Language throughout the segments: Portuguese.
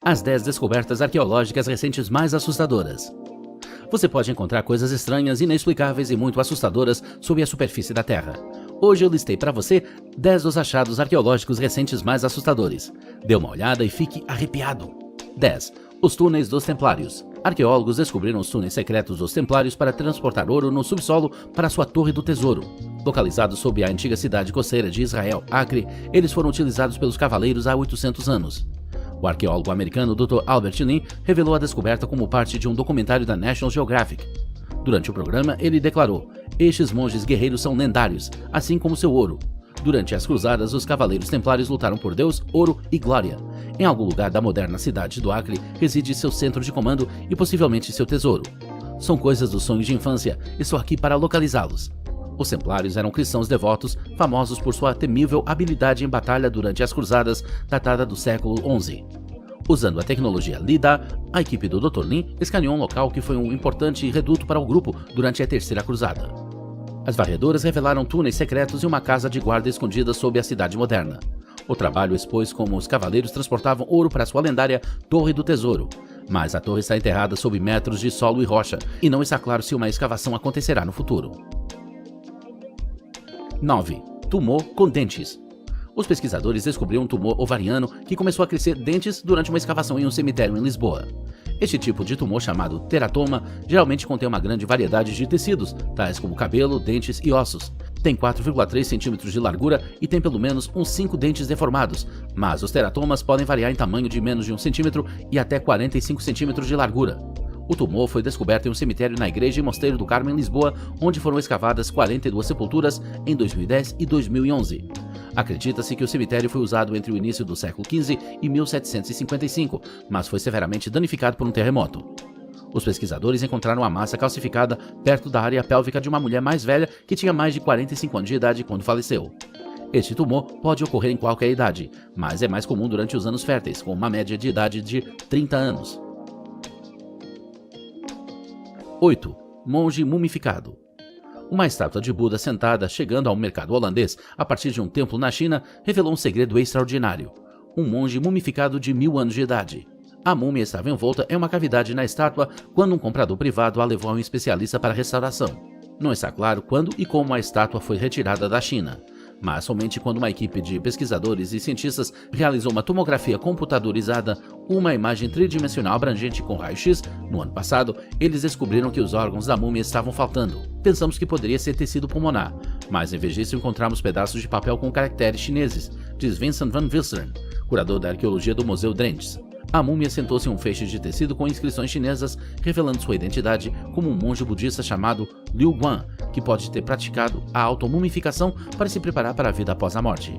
As 10 descobertas arqueológicas recentes mais assustadoras. Você pode encontrar coisas estranhas, inexplicáveis e muito assustadoras sob a superfície da Terra. Hoje eu listei para você 10 dos achados arqueológicos recentes mais assustadores. Dê uma olhada e fique arrepiado. 10. Os túneis dos Templários. Arqueólogos descobriram os túneis secretos dos Templários para transportar ouro no subsolo para sua Torre do Tesouro. Localizados sob a antiga cidade costeira de Israel, Acre, eles foram utilizados pelos cavaleiros há 800 anos. O arqueólogo americano Dr. Albert Lin revelou a descoberta como parte de um documentário da National Geographic. Durante o programa, ele declarou: "Estes monges guerreiros são lendários, assim como seu ouro. Durante as cruzadas, os cavaleiros templários lutaram por Deus, ouro e glória. Em algum lugar da moderna cidade do Acre reside seu centro de comando e possivelmente seu tesouro. São coisas dos sonhos de infância, estou aqui para localizá-los." Os templários eram cristãos devotos, famosos por sua temível habilidade em batalha durante as cruzadas, datada do século XI. Usando a tecnologia LiDAR, a equipe do Dr. Lin escaneou um local que foi um importante reduto para o grupo durante a terceira cruzada. As varredoras revelaram túneis secretos e uma casa de guarda escondida sob a cidade moderna. O trabalho expôs como os cavaleiros transportavam ouro para sua lendária Torre do Tesouro. Mas a torre está enterrada sob metros de solo e rocha, e não está claro se uma escavação acontecerá no futuro. 9. Tumor com dentes. Os pesquisadores descobriram um tumor ovariano que começou a crescer dentes durante uma escavação em um cemitério em Lisboa. Este tipo de tumor, chamado teratoma, geralmente contém uma grande variedade de tecidos, tais como cabelo, dentes e ossos. Tem 4,3 cm de largura e tem pelo menos uns 5 dentes deformados, mas os teratomas podem variar em tamanho de menos de 1 cm e até 45 cm de largura. O tumor foi descoberto em um cemitério na Igreja e Mosteiro do Carmo, em Lisboa, onde foram escavadas 42 sepulturas em 2010 e 2011. Acredita-se que o cemitério foi usado entre o início do século XV e 1755, mas foi severamente danificado por um terremoto. Os pesquisadores encontraram a massa calcificada perto da área pélvica de uma mulher mais velha que tinha mais de 45 anos de idade quando faleceu. Este tumor pode ocorrer em qualquer idade, mas é mais comum durante os anos férteis, com uma média de idade de 30 anos. 8. Monge mumificado. Uma estátua de Buda sentada, chegando ao mercado holandês a partir de um templo na China, revelou um segredo extraordinário. Um monge mumificado de 1000 anos de idade. A múmia estava envolta em uma cavidade na estátua quando um comprador privado a levou a um especialista para restauração. Não está claro quando e como a estátua foi retirada da China, mas somente quando uma equipe de pesquisadores e cientistas realizou uma tomografia computadorizada, uma imagem tridimensional abrangente com raio-x, no ano passado, eles descobriram que os órgãos da múmia estavam faltando. Pensamos que poderia ser tecido pulmonar, mas em vez disso encontramos pedaços de papel com caracteres chineses, diz Vincent van Visseren, curador da arqueologia do Museu Drents. A múmia sentou-se em um feixe de tecido com inscrições chinesas, revelando sua identidade como um monge budista chamado Liu Guan, que pode ter praticado a automumificação para se preparar para a vida após a morte.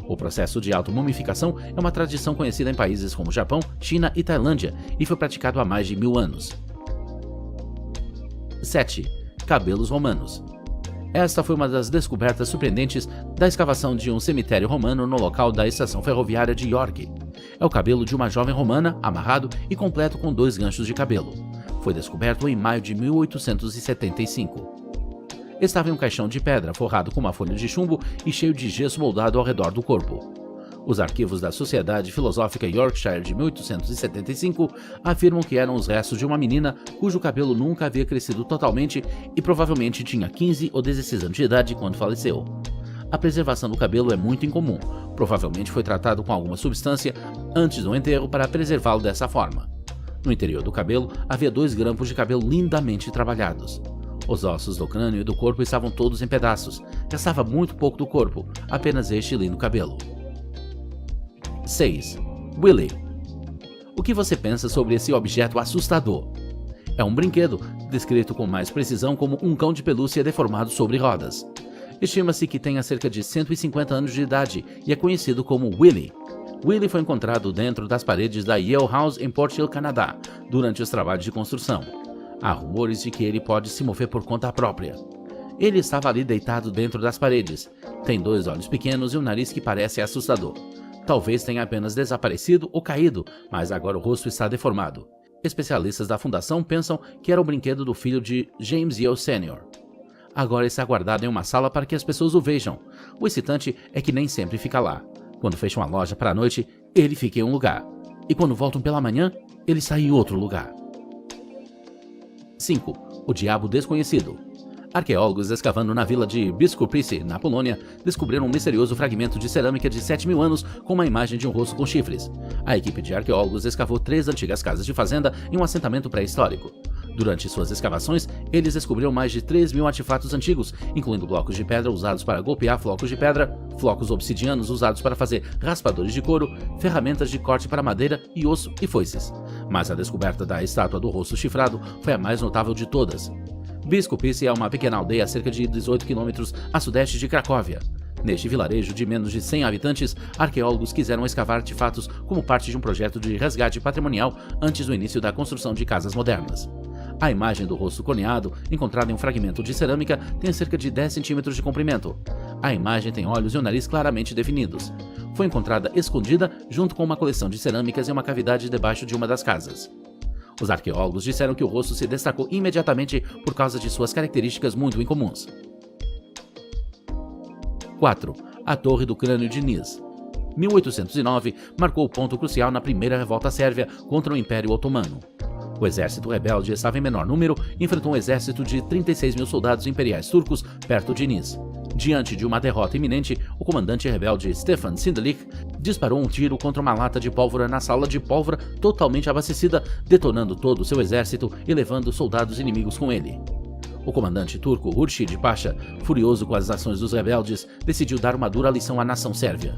O processo de automumificação é uma tradição conhecida em países como Japão, China e Tailândia e foi praticado há mais de 1000 anos. 7. Cabelos romanos. Esta foi uma das descobertas surpreendentes da escavação de um cemitério romano no local da estação ferroviária de York. É o cabelo de uma jovem romana, amarrado e completo com 2 ganchos de cabelo. Foi descoberto em maio de 1875. Estava em um caixão de pedra forrado com uma folha de chumbo e cheio de gesso moldado ao redor do corpo. Os arquivos da Sociedade Filosófica Yorkshire de 1875 afirmam que eram os restos de uma menina cujo cabelo nunca havia crescido totalmente e provavelmente tinha 15 ou 16 anos de idade quando faleceu. A preservação do cabelo é muito incomum, provavelmente foi tratado com alguma substância antes do enterro para preservá-lo dessa forma. No interior do cabelo havia 2 grampos de cabelo lindamente trabalhados. Os ossos do crânio e do corpo estavam todos em pedaços, restava muito pouco do corpo, apenas este lindo cabelo. 6. Willy. O que você pensa sobre esse objeto assustador? É um brinquedo, descrito com mais precisão como um cão de pelúcia deformado sobre rodas. Estima-se que tenha cerca de 150 anos de idade e é conhecido como Willy. Willy foi encontrado dentro das paredes da Yale House em Port Hill, Canadá, durante os trabalhos de construção. Há rumores de que ele pode se mover por conta própria. Ele estava ali deitado dentro das paredes. Tem 2 olhos pequenos e um nariz que parece assustador. Talvez tenha apenas desaparecido ou caído, mas agora o rosto está deformado. Especialistas da fundação pensam que era o brinquedo do filho de James Yale Sr. Agora está guardado em uma sala para que as pessoas o vejam. O excitante é que nem sempre fica lá. Quando fecham a loja para a noite, ele fica em um lugar. e quando voltam pela manhã, ele está em outro lugar. 5. O Diabo Desconhecido. Arqueólogos escavando na vila de Biskupice, na Polônia, descobriram um misterioso fragmento de cerâmica de 7.000 anos com uma imagem de um rosto com chifres. A equipe de arqueólogos escavou 3 antigas casas de fazenda em um assentamento pré-histórico. Durante suas escavações, eles descobriram mais de 3.000 artefatos antigos, incluindo blocos de pedra usados para golpear flocos de pedra, flocos obsidianos usados para fazer raspadores de couro, ferramentas de corte para madeira e osso e foices. Mas a descoberta da estátua do rosto chifrado foi a mais notável de todas. Biskupice é uma pequena aldeia a cerca de 18 km a sudeste de Cracóvia. Neste vilarejo de menos de 100 habitantes, arqueólogos quiseram escavar artefatos como parte de um projeto de resgate patrimonial antes do início da construção de casas modernas. A imagem do rosto corneado, encontrada em um fragmento de cerâmica, tem cerca de 10 centímetros de comprimento. A imagem tem olhos e o nariz claramente definidos. Foi encontrada escondida junto com uma coleção de cerâmicas em uma cavidade debaixo de uma das casas. Os arqueólogos disseram que o rosto se destacou imediatamente por causa de suas características muito incomuns. 4. A Torre do Crânio de Nis. 1809 marcou o ponto crucial na primeira revolta sérvia contra o Império Otomano. O exército rebelde estava em menor número e enfrentou um exército de 36.000 soldados imperiais turcos perto de Nis. Diante de uma derrota iminente, o comandante rebelde Stefan Sindelik disparou um tiro contra uma lata de pólvora na sala de pólvora totalmente abastecida, detonando todo o seu exército e levando soldados inimigos com ele. O comandante turco Hurşid Pasha, furioso com as ações dos rebeldes, decidiu dar uma dura lição à nação sérvia.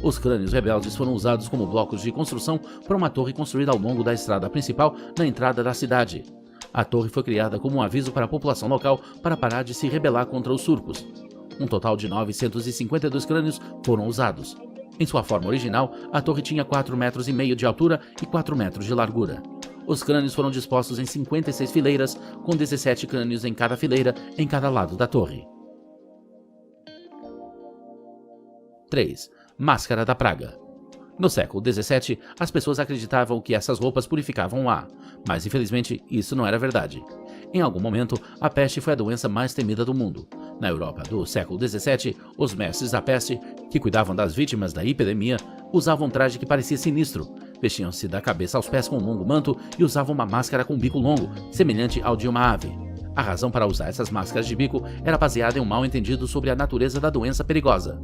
Os crânios rebeldes foram usados como blocos de construção para uma torre construída ao longo da estrada principal na entrada da cidade. A torre foi criada como um aviso para a população local para parar de se rebelar contra os turcos. Um total de 952 crânios foram usados. Em sua forma original, a torre tinha 4,5 metros de altura e 4 metros de largura. Os crânios foram dispostos em 56 fileiras, com 17 crânios em cada fileira, em cada lado da torre. 3. Máscara da Praga. No século XVII, as pessoas acreditavam que essas roupas purificavam o ar, mas infelizmente isso não era verdade. Em algum momento, a peste foi a doença mais temida do mundo. Na Europa do século XVII, os mestres da peste, que cuidavam das vítimas da epidemia, usavam um traje que parecia sinistro. Vestiam-se da cabeça aos pés com um longo manto e usavam uma máscara com bico longo, semelhante ao de uma ave. A razão para usar essas máscaras de bico era baseada em um mal-entendido sobre a natureza da doença perigosa.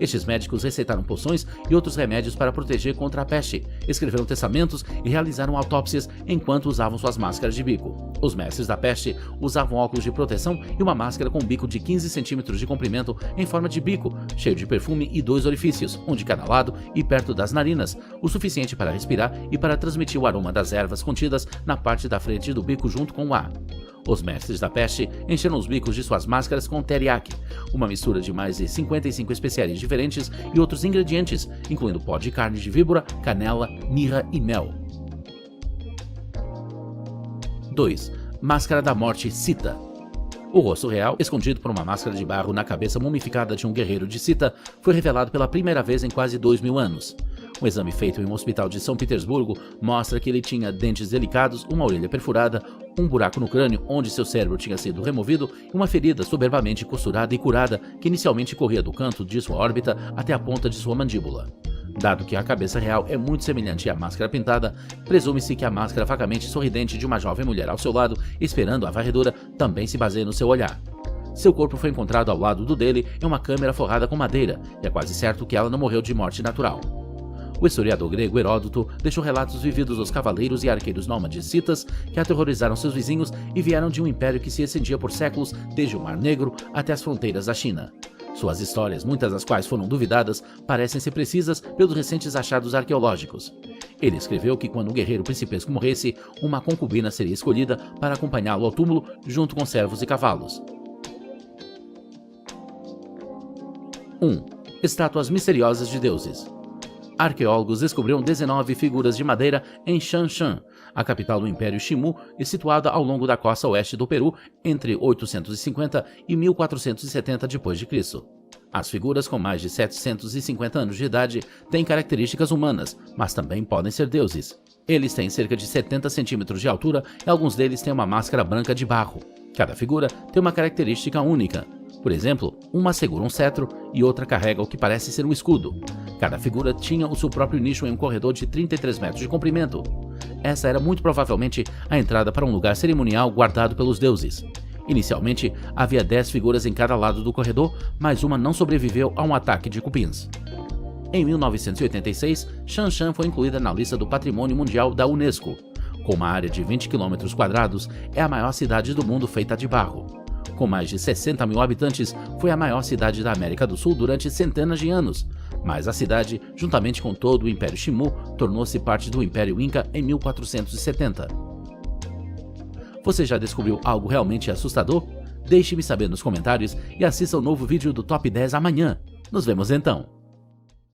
Estes médicos receitaram poções e outros remédios para proteger contra a peste, escreveram testamentos e realizaram autópsias enquanto usavam suas máscaras de bico. Os mestres da peste usavam óculos de proteção e uma máscara com um bico de 15 centímetros de comprimento em forma de bico, cheio de perfume e 2 orifícios, um de cada lado e perto das narinas, o suficiente para respirar e para transmitir o aroma das ervas contidas na parte da frente do bico junto com o ar. Os mestres da peste encheram os bicos de suas máscaras com teriyaki, uma mistura de mais de 55 especiarias diferentes e outros ingredientes, incluindo pó de carne de víbora, canela, mirra e mel. 2. Máscara da Morte Sita. O rosto real, escondido por uma máscara de barro na cabeça mumificada de um guerreiro de Sita, foi revelado pela primeira vez em quase 2.000 anos. Um exame feito em um hospital de São Petersburgo mostra que ele tinha dentes delicados, uma orelha perfurada, um buraco no crânio onde seu cérebro tinha sido removido e uma ferida soberbamente costurada e curada que inicialmente corria do canto de sua órbita até a ponta de sua mandíbula. Dado que a cabeça real é muito semelhante à máscara pintada, presume-se que a máscara vagamente sorridente de uma jovem mulher ao seu lado, esperando a varredura, também se baseia no seu olhar. Seu corpo foi encontrado ao lado do dele em uma câmara forrada com madeira, e é quase certo que ela não morreu de morte natural. O historiador grego Heródoto deixou relatos vividos dos cavaleiros e arqueiros nômades citas que aterrorizaram seus vizinhos e vieram de um império que se estendia por séculos desde o Mar Negro até as fronteiras da China. Suas histórias, muitas das quais foram duvidadas, parecem ser precisas pelos recentes achados arqueológicos. Ele escreveu que quando um guerreiro principesco morresse, uma concubina seria escolhida para acompanhá-lo ao túmulo junto com servos e cavalos. 1. Estátuas misteriosas de deuses. Arqueólogos descobriram 19 figuras de madeira em Chanshan, a capital do Império Xinmu, e situada ao longo da costa oeste do Peru entre 850 e 1470 d.C. As figuras, com mais de 750 anos de idade, têm características humanas, mas também podem ser deuses. Eles têm cerca de 70 centímetros de altura e alguns deles têm uma máscara branca de barro. Cada figura tem uma característica única. Por exemplo, uma segura um cetro e outra carrega o que parece ser um escudo. Cada figura tinha o seu próprio nicho em um corredor de 33 metros de comprimento. Essa era muito provavelmente a entrada para um lugar cerimonial guardado pelos deuses. Inicialmente, havia 10 figuras em cada lado do corredor, mas uma não sobreviveu a um ataque de cupins. Em 1986, Shanshan foi incluída na lista do Patrimônio Mundial da Unesco. Com uma área de 20 km², é a maior cidade do mundo feita de barro. Com mais de 60 mil habitantes, foi a maior cidade da América do Sul durante centenas de anos, mas a cidade, juntamente com todo o Império Shimu, tornou-se parte do Império Inca em 1470. Você já descobriu algo realmente assustador? Deixe-me saber nos comentários e assista o novo vídeo do Top 10 amanhã. Nos vemos então!